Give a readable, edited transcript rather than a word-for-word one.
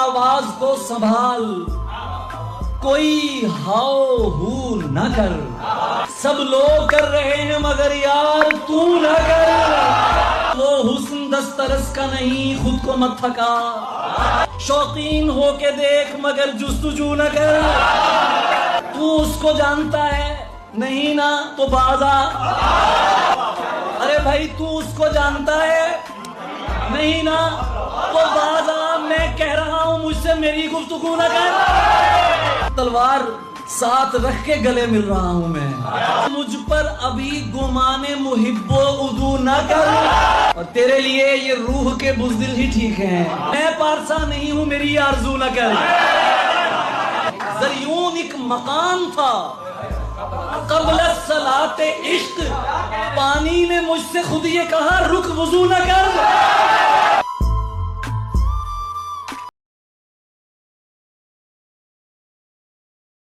आवाज को संभाल, कोई हाओ हू न कर। सब लोग कर रहे हैं मगर यार तू न कर। वो हुस्न दस्तरस का नहीं, खुद को मत थका। शौकीन होके देख मगर जुस्तजू न कर। तू उसको जानता है नहीं ना तो बाजा। अरे भाई तू उसको जानता है नहीं ना तो बाजा। मैं कह रहा हूं मुझसे मेरी गुफ्तगू न कर। तलवार साथ रख के गले मिल रहा हूं मैं। मुझ पर अभी गुमाने मुहिब्बो उदू न कर। और तेरे लिए ये रूह के बुज़दिल ही ठीक हैं। मैं पारसा नहीं हूं मेरी आरज़ू न कर। ज़रियून एक मकान था क़ब्ल सलाते इश्क। पानी ने मुझसे खुद ये कहा रुक वुज़ू न कर।